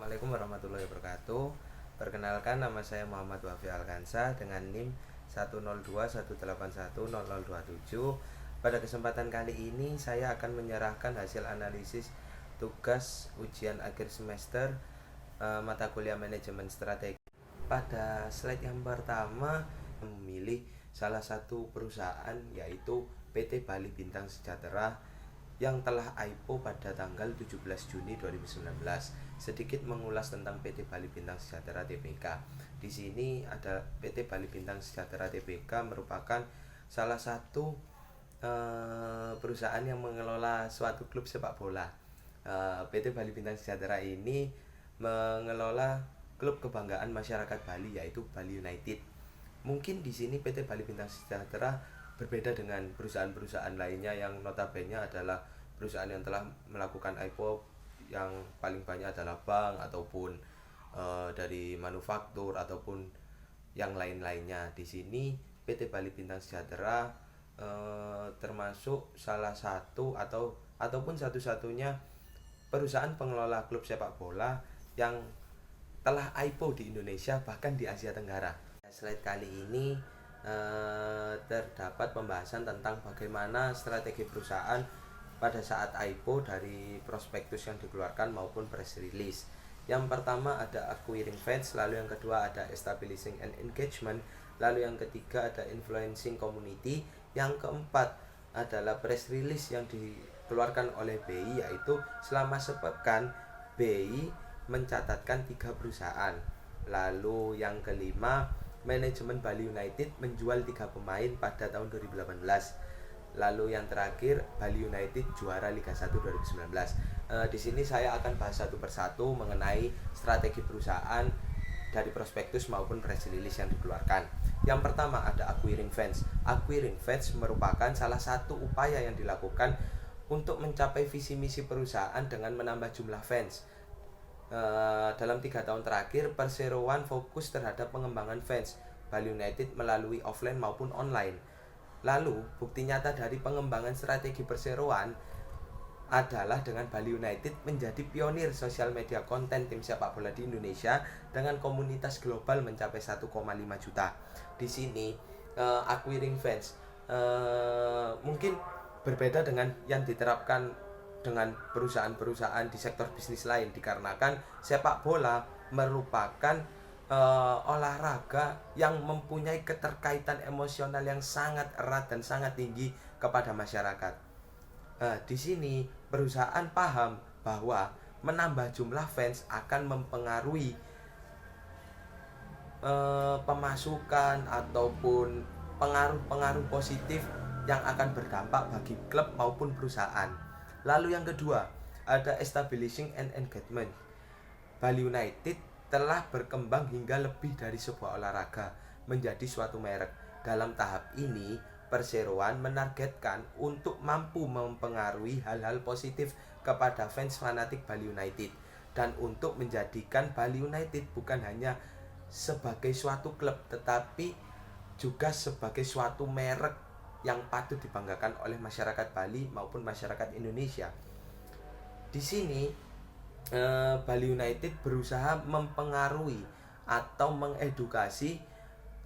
Assalamualaikum warahmatullahi wabarakatuh. Perkenalkan, nama saya Muhammad Wafi Alkansa dengan NIM 10218100027. Pada kesempatan kali ini saya akan menyerahkan hasil analisis tugas ujian akhir semester mata kuliah manajemen strategi. Pada slide yang pertama memilih salah satu perusahaan yaitu PT Bali Bintang Sejahtera yang telah IPO pada tanggal 17 Juni 2019. Sedikit mengulas tentang PT Bali Bintang Sejahtera Tbk. Di sini ada PT Bali Bintang Sejahtera Tbk merupakan salah satu perusahaan yang mengelola suatu klub sepak bola. PT Bali Bintang Sejahtera ini mengelola klub kebanggaan masyarakat Bali yaitu Bali United. Mungkin di sini PT Bali Bintang Sejahtera berbeda dengan perusahaan-perusahaan lainnya yang notabene adalah perusahaan yang telah melakukan IPO yang paling banyak adalah bank ataupun dari manufaktur ataupun yang lain-lainnya. Di sini PT Bali Bintang Sejahtera termasuk salah satu ataupun satu-satunya perusahaan pengelola klub sepak bola yang telah IPO di Indonesia bahkan di Asia Tenggara. Slide kali ini terdapat pembahasan tentang bagaimana strategi perusahaan pada saat IPO dari prospektus yang dikeluarkan maupun press release. Yang pertama ada acquiring fans, lalu yang kedua ada establishing and engagement, lalu yang ketiga ada influencing community, yang keempat adalah press release yang dikeluarkan oleh BI, yaitu selama sepekan BI mencatatkan 3 perusahaan. Lalu yang kelima, manajemen Bali United menjual 3 pemain pada tahun 2018. Lalu yang terakhir, Bali United juara Liga 1 2019. Di sini saya akan bahas satu persatu mengenai strategi perusahaan dari prospektus maupun press release yang dikeluarkan. Yang pertama ada acquiring fans. Acquiring fans merupakan salah satu upaya yang dilakukan untuk mencapai visi misi perusahaan dengan menambah jumlah fans. Dalam 3 tahun terakhir, perseroan fokus terhadap pengembangan fans Bali United melalui offline maupun online. Lalu, bukti nyata dari pengembangan strategi perseroan adalah dengan Bali United menjadi pionir sosial media konten tim sepak bola di Indonesia dengan komunitas global mencapai 1,5 juta. Di sini, acquiring fans mungkin berbeda dengan yang diterapkan dengan perusahaan-perusahaan di sektor bisnis lain, dikarenakan sepak bola merupakan olahraga yang mempunyai keterkaitan emosional yang sangat erat dan sangat tinggi kepada masyarakat. Di sini perusahaan paham bahwa menambah jumlah fans akan mempengaruhi pemasukan ataupun pengaruh-pengaruh positif yang akan berdampak bagi klub maupun perusahaan. Lalu yang kedua, ada establishing and engagement. Bali United telah berkembang hingga lebih dari sebuah olahraga menjadi suatu merek. Dalam tahap ini, perseroan menargetkan untuk mampu mempengaruhi hal-hal positif kepada fans fanatik Bali United dan untuk menjadikan Bali United bukan hanya sebagai suatu klub tetapi juga sebagai suatu merek yang patut dibanggakan oleh masyarakat Bali maupun masyarakat Indonesia. Di sini Bali United berusaha mempengaruhi atau mengedukasi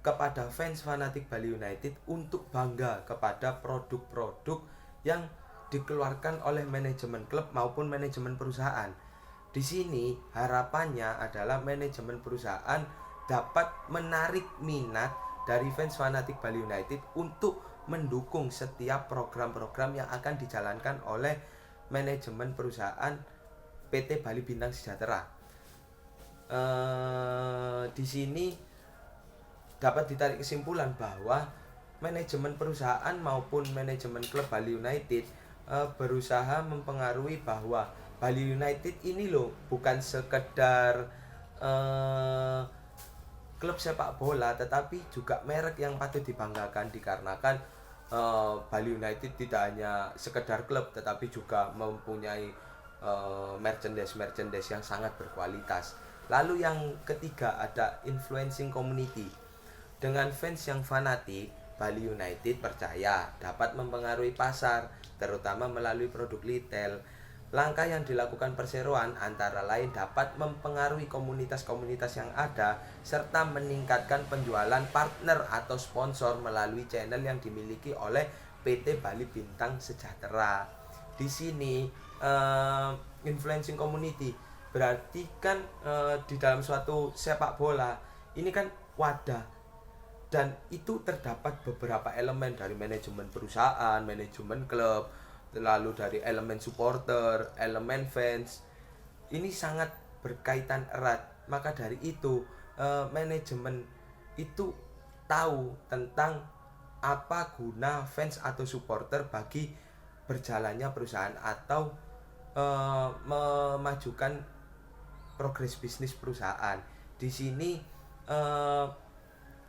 kepada fans fanatik Bali United untuk bangga kepada produk-produk yang dikeluarkan oleh manajemen klub maupun manajemen perusahaan. Di sini harapannya adalah manajemen perusahaan dapat menarik minat dari fans fanatik Bali United untuk mendukung setiap program-program yang akan dijalankan oleh manajemen perusahaan PT Bali Bintang Sejahtera. Di sini dapat ditarik kesimpulan bahwa manajemen perusahaan maupun manajemen klub Bali United berusaha mempengaruhi bahwa Bali United ini loh bukan sekedar klub sepak bola tetapi juga merek yang patut dibanggakan, dikarenakan Bali United tidak hanya sekedar klub tetapi juga mempunyai merchandise yang sangat berkualitas. Lalu yang ketiga ada influencing community. Dengan fans yang fanatik, Bali United percaya dapat mempengaruhi pasar terutama melalui produk retail Langkah yang dilakukan perseroan antara lain dapat mempengaruhi komunitas-komunitas yang ada serta meningkatkan penjualan partner atau sponsor melalui channel yang dimiliki oleh PT Bali Bintang Sejahtera. Di sini influencing community berarti kan di dalam suatu sepak bola ini kan wadah, dan itu terdapat beberapa elemen dari manajemen perusahaan, manajemen klub, lalu dari elemen supporter, elemen fans. Ini sangat berkaitan erat. Maka dari itu manajemen itu tahu tentang apa guna fans atau supporter bagi berjalannya perusahaan atau memajukan progres bisnis perusahaan. Di sini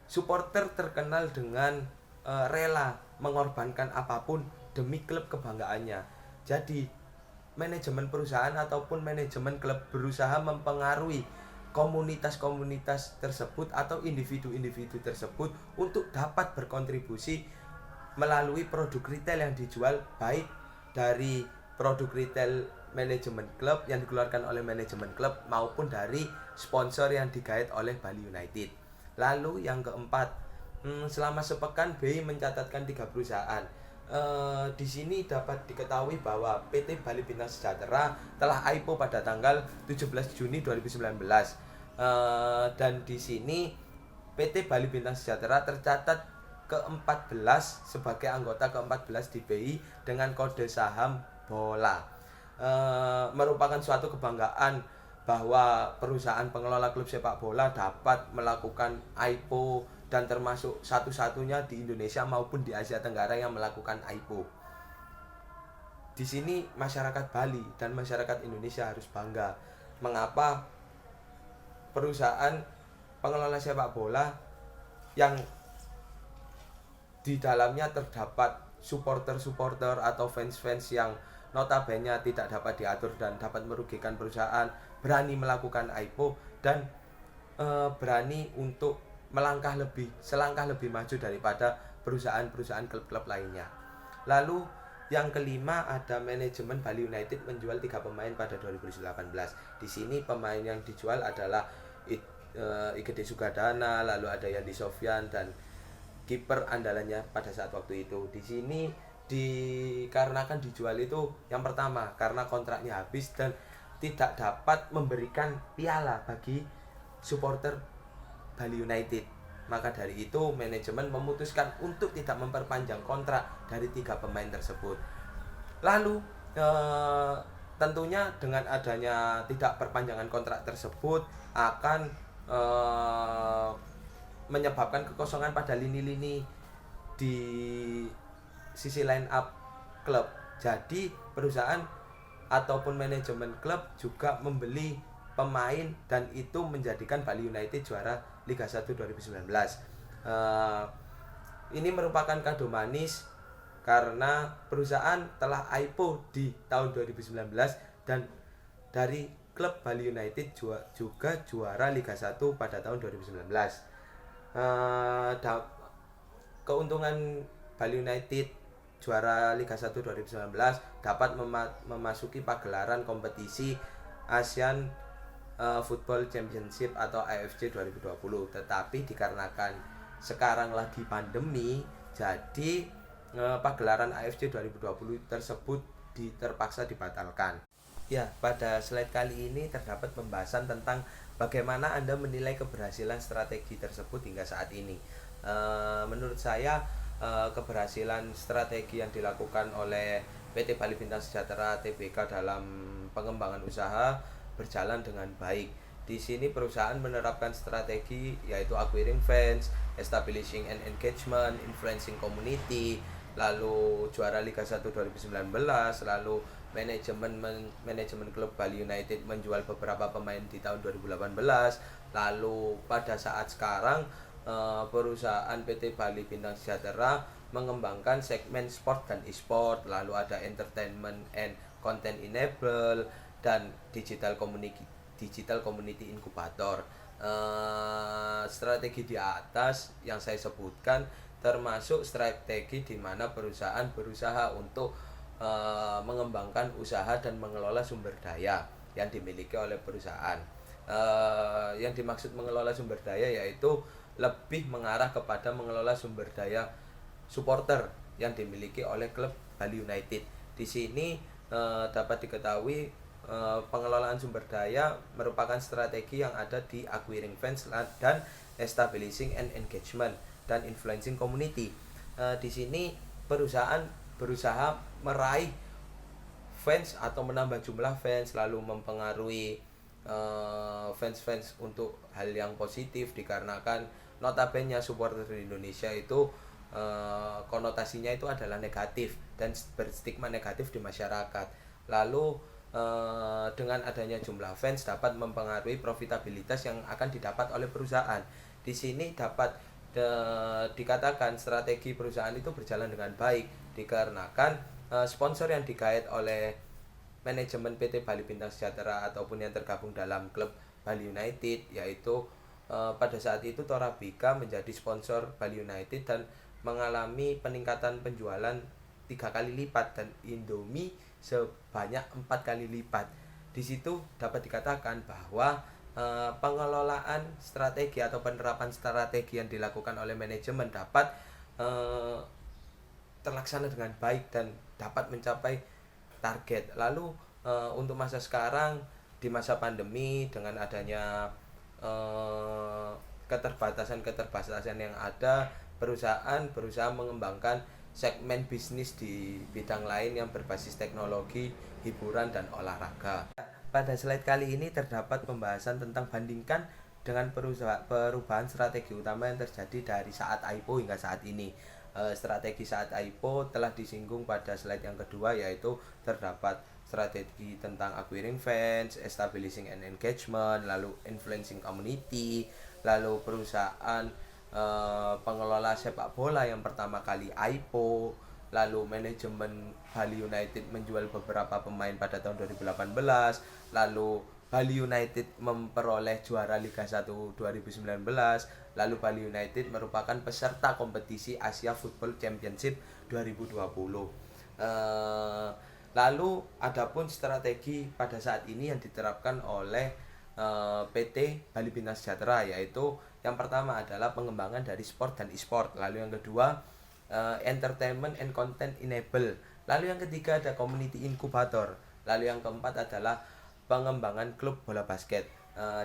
supporter terkenal dengan rela mengorbankan apapun demi klub kebanggaannya. Jadi manajemen perusahaan ataupun manajemen klub berusaha mempengaruhi komunitas-komunitas tersebut atau individu-individu tersebut untuk dapat berkontribusi melalui produk retail yang dijual, baik dari produk retail manajemen klub yang dikeluarkan oleh manajemen klub maupun dari sponsor yang digait oleh Bali United. Lalu yang keempat, selama sepekan BI mencatatkan 3 perusahaan. Di sini dapat diketahui bahwa PT Bali Bintang Sejahtera telah IPO pada tanggal 17 Juni 2019. Dan di sini PT Bali Bintang Sejahtera tercatat ke-14 sebagai anggota ke-14 di BI dengan kode saham bola. Merupakan suatu kebanggaan bahwa perusahaan pengelola klub sepak bola dapat melakukan IPO dan termasuk satu-satunya di Indonesia maupun di Asia Tenggara yang melakukan IPO. Di sini masyarakat Bali dan masyarakat Indonesia harus bangga. Mengapa perusahaan pengelola sepak bola yang di dalamnya terdapat supporter-supporter atau fans-fans yang notabene tidak dapat diatur dan dapat merugikan perusahaan berani melakukan IPO dan berani untuk selangkah lebih maju daripada perusahaan-perusahaan klub-klub lainnya. Lalu yang kelima ada manajemen Bali United menjual 3 pemain pada 2018. Di sini pemain yang dijual adalah Igede Sugadana, lalu ada Yandi Sofyan dan kiper andalannya pada saat waktu itu. Di sini dikarenakan dijual itu yang pertama karena kontraknya habis dan tidak dapat memberikan piala bagi supporter Bali United. Maka dari itu manajemen memutuskan untuk tidak memperpanjang kontrak dari 3 pemain tersebut. Lalu tentunya dengan adanya tidak perpanjangan kontrak tersebut akan menyebabkan kekosongan pada lini-lini di sisi line up klub. Jadi perusahaan ataupun manajemen klub juga membeli pemain dan itu menjadikan Bali United juara Liga 1 2019. Ini merupakan kado manis karena perusahaan telah IPO di tahun 2019 dan dari klub Bali United juga juara Liga 1 pada tahun 2019. Keuntungan Bali United juara Liga 1 2019 dapat memasuki pagelaran kompetisi ASEAN Football Championship atau AFC 2020. Tetapi dikarenakan sekarang lagi pandemi, jadi pagelaran AFC 2020 tersebut terpaksa dibatalkan. Ya, pada slide kali ini terdapat pembahasan tentang bagaimana Anda menilai keberhasilan strategi tersebut hingga saat ini. Menurut saya keberhasilan strategi yang dilakukan oleh PT Bali Bintang Sejahtera Tbk dalam pengembangan usaha berjalan dengan baik. Di sini perusahaan menerapkan strategi yaitu acquiring fans, establishing and engagement, influencing community, lalu juara Liga 1 2019, lalu manajemen klub Bali United menjual beberapa pemain di tahun 2018, lalu pada saat sekarang perusahaan PT Bali Bintang Sejahtera mengembangkan segmen sport dan e-sport, lalu ada entertainment and content enable dan digital community incubator. Strategi di atas yang saya sebutkan termasuk strategi di mana perusahaan berusaha untuk mengembangkan usaha dan mengelola sumber daya yang dimiliki oleh perusahaan. Yang dimaksud mengelola sumber daya yaitu lebih mengarah kepada mengelola sumber daya supporter yang dimiliki oleh klub Bali United. Di sini dapat diketahui pengelolaan sumber daya merupakan strategi yang ada di acquiring fans dan establishing and engagement dan influencing community. Di sini perusahaan berusaha meraih fans atau menambah jumlah fans, lalu mempengaruhi fans-fans untuk hal yang positif, dikarenakan notabene supporter di Indonesia itu konotasinya itu adalah negatif dan berstigma negatif di masyarakat. Lalu dengan adanya jumlah fans dapat mempengaruhi profitabilitas yang akan didapat oleh perusahaan. Di sini dapat dikatakan strategi perusahaan itu berjalan dengan baik, dikarenakan sponsor yang digait oleh manajemen PT Bali Bintang Sejahtera ataupun yang tergabung dalam klub Bali United, yaitu pada saat itu Torabika menjadi sponsor Bali United dan mengalami peningkatan penjualan 3 kali lipat dan Indomie sebanyak 4 kali lipat. Di situ dapat dikatakan bahwa pengelolaan strategi atau penerapan strategi yang dilakukan oleh manajemen dapat terlaksana dengan baik dan dapat mencapai target. Lalu untuk masa sekarang di masa pandemi dengan adanya keterbatasan yang ada, perusahaan berusaha mengembangkan segmen bisnis di bidang lain yang berbasis teknologi, hiburan, dan olahraga. Pada slide kali ini terdapat pembahasan tentang bandingkan dengan perubahan strategi utama yang terjadi dari saat IPO hingga saat ini. Strategi saat IPO telah disinggung pada slide yang kedua, yaitu terdapat strategi tentang acquiring fans, establishing and engagement, lalu influencing community, lalu perusahaan pengelola sepak bola yang pertama kali IPO, lalu manajemen Bali United menjual beberapa pemain pada tahun 2018, lalu Bali United memperoleh juara Liga 1 2019, lalu Bali United merupakan peserta kompetisi Asia Football Championship 2020. Lalu adapun strategi pada saat ini yang diterapkan oleh PT Bali Bintang Sejahtera, yaitu yang pertama adalah pengembangan dari sport dan e-sport, lalu yang kedua entertainment and content enable, lalu yang ketiga ada community incubator, lalu yang keempat adalah pengembangan klub bola basket.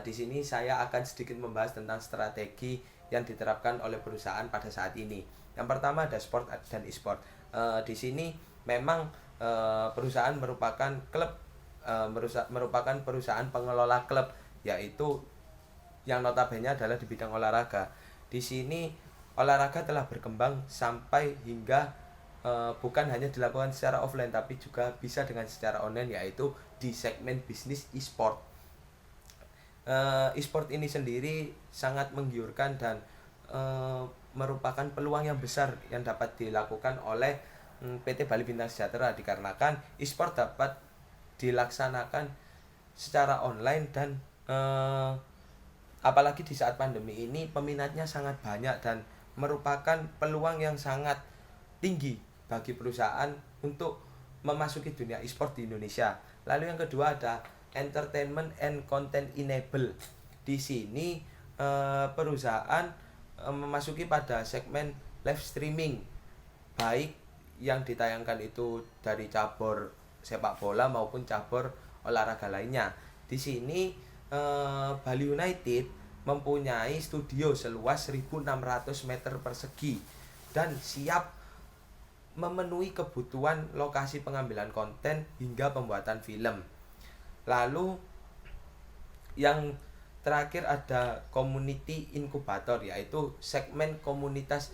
Di sini saya akan sedikit membahas tentang strategi yang diterapkan oleh perusahaan pada saat ini. Yang pertama ada sport dan e-sport. Di sini memang perusahaan merupakan perusahaan pengelola klub, yaitu yang notabene adalah di bidang olahraga. Di sini olahraga telah berkembang sampai hingga bukan hanya dilakukan secara offline tapi juga bisa dengan secara online, yaitu di segmen bisnis e-sport. E-sport ini sendiri sangat menggiurkan dan merupakan peluang yang besar yang dapat dilakukan oleh PT Bali Bintang Sejahtera, dikarenakan e-sport dapat dilaksanakan secara online dan apalagi di saat pandemi ini peminatnya sangat banyak dan merupakan peluang yang sangat tinggi bagi perusahaan untuk memasuki dunia e-sport di Indonesia. Lalu yang kedua ada entertainment and content enable. Di sini perusahaan memasuki pada segmen live streaming, baik yang ditayangkan itu dari cabur sepak bola maupun cabur olahraga lainnya. Di sini Bali United mempunyai studio seluas 1.600 meter persegi dan siap memenuhi kebutuhan lokasi pengambilan konten hingga pembuatan film. Lalu yang terakhir ada community incubator, yaitu segmen komunitas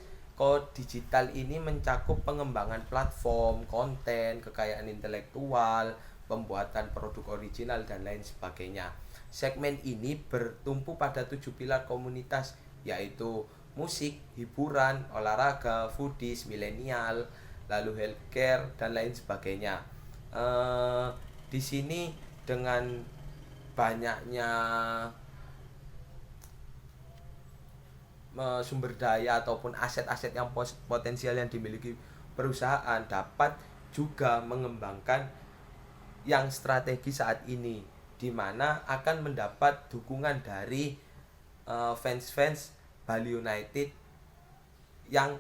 digital ini mencakup pengembangan platform, konten, kekayaan intelektual, pembuatan produk original dan lain sebagainya. Segmen ini bertumpu pada 7 pilar komunitas, yaitu musik, hiburan, olahraga, foodies, milenial, lalu healthcare dan lain sebagainya. Di sini dengan banyaknya sumber daya ataupun aset-aset yang potensial yang dimiliki perusahaan dapat juga mengembangkan yang strategi saat ini, di mana akan mendapat dukungan dari fans-fans Bali United yang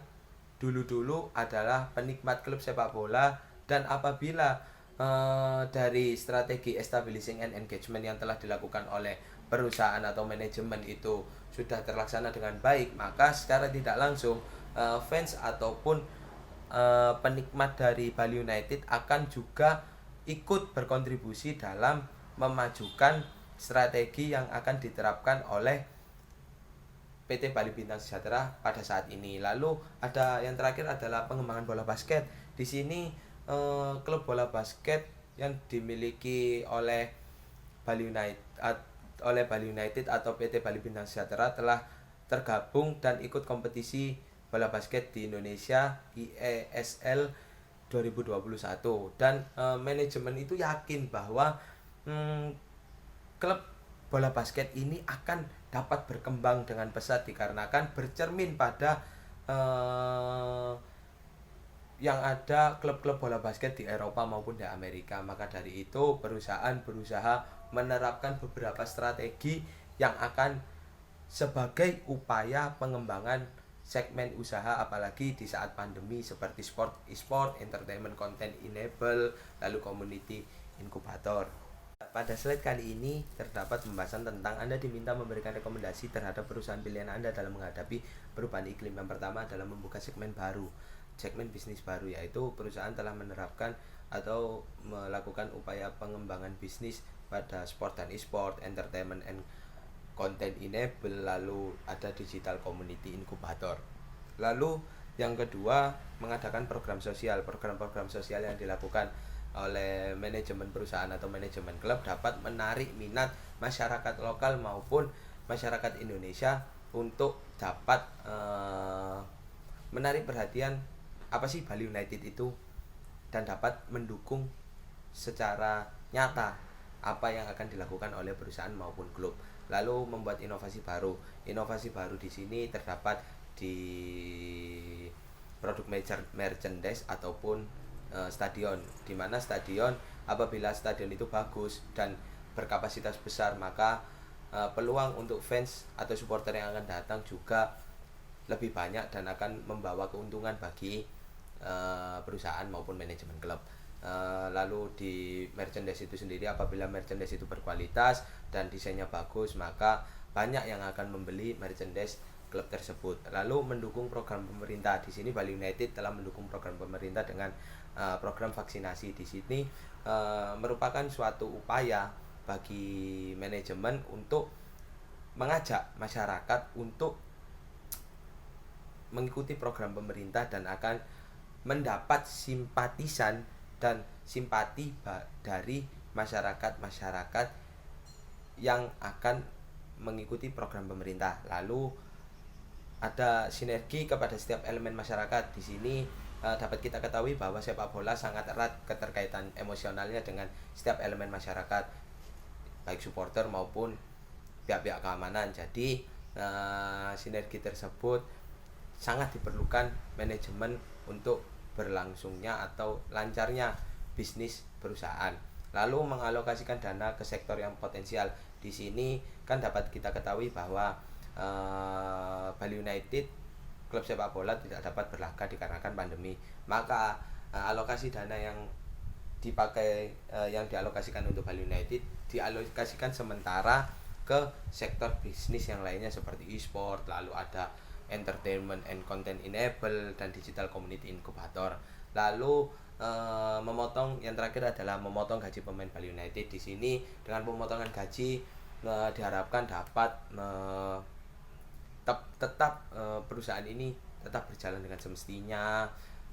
dulu-dulu adalah penikmat klub sepak bola. Dan apabila dari strategi establishing and engagement yang telah dilakukan oleh perusahaan atau manajemen itu sudah terlaksana dengan baik, maka secara tidak langsung fans ataupun penikmat dari Bali United akan juga ikut berkontribusi dalam memajukan strategi yang akan diterapkan oleh PT Bali Bintang Sejahtera pada saat ini. Lalu ada yang terakhir adalah pengembangan bola basket. Di sini klub bola basket yang dimiliki oleh Bali United atau PT Bali Bintang Sejahtera telah tergabung dan ikut kompetisi bola basket di Indonesia IESL 2021, dan manajemen itu yakin bahwa klub bola basket ini akan dapat berkembang dengan pesat dikarenakan bercermin pada yang ada klub-klub bola basket di Eropa maupun di Amerika. Maka dari itu perusahaan berusaha menerapkan beberapa strategi yang akan sebagai upaya pengembangan segmen usaha, apalagi di saat pandemi, seperti sport, e-sport, entertainment content enable, lalu community inkubator. Pada slide kali ini terdapat pembahasan tentang Anda diminta memberikan rekomendasi terhadap perusahaan pilihan Anda dalam menghadapi perubahan iklim. Yang pertama adalah membuka segmen bisnis baru, yaitu perusahaan telah menerapkan atau melakukan upaya pengembangan bisnis pada sport dan e-sport, entertainment and content enable, lalu ada digital community inkubator. Lalu yang kedua, mengadakan program sosial yang dilakukan oleh manajemen perusahaan atau manajemen klub dapat menarik minat masyarakat lokal maupun masyarakat Indonesia untuk dapat menarik perhatian apa sih Bali United itu, dan dapat mendukung secara nyata apa yang akan dilakukan oleh perusahaan maupun klub. Lalu membuat inovasi baru di sini terdapat di produk merchandise ataupun stadion, di mana apabila stadion itu bagus dan berkapasitas besar, maka peluang untuk fans atau supporter yang akan datang juga lebih banyak dan akan membawa keuntungan bagi perusahaan maupun manajemen klub. Lalu di merchandise itu sendiri, apabila merchandise itu berkualitas dan desainnya bagus, maka banyak yang akan membeli merchandise klub tersebut. Lalu mendukung program pemerintah. Di sini Bali United telah mendukung program pemerintah dengan program vaksinasi. Di sini merupakan suatu upaya bagi manajemen untuk mengajak masyarakat untuk mengikuti program pemerintah dan akan mendapat simpatisan dan simpati dari masyarakat yang akan mengikuti program pemerintah. Lalu ada sinergi kepada setiap elemen masyarakat. Di sini dapat kita ketahui bahwa sepak bola sangat erat keterkaitan emosionalnya dengan setiap elemen masyarakat, baik supporter maupun pihak-pihak keamanan. Jadi sinergi tersebut sangat diperlukan manajemen untuk berlangsungnya atau lancarnya bisnis perusahaan. Lalu mengalokasikan dana ke sektor yang potensial. Di sini kan dapat kita ketahui bahwa Bali United, klub sepak bola, tidak dapat berlaga dikarenakan pandemi. Maka alokasi dana yang dipakai yang dialokasikan untuk Bali United dialokasikan sementara ke sektor bisnis yang lainnya seperti e-sport, lalu ada entertainment and content enable, dan digital community inkubator. Lalu yang terakhir adalah memotong gaji pemain Bali United. Di sini dengan pemotongan gaji diharapkan dapat tetap perusahaan ini tetap berjalan dengan semestinya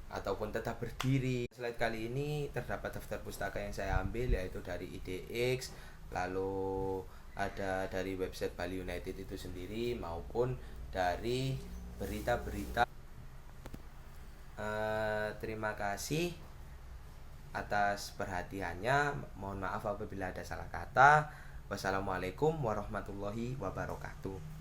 ataupun tetap berdiri. Slide kali ini terdapat daftar pustaka yang saya ambil, yaitu dari IDX, lalu ada dari website Bali United itu sendiri maupun dari berita-berita. Terima kasih atas perhatiannya. Mohon maaf apabila ada salah kata. Wassalamualaikum warahmatullahi wabarakatuh.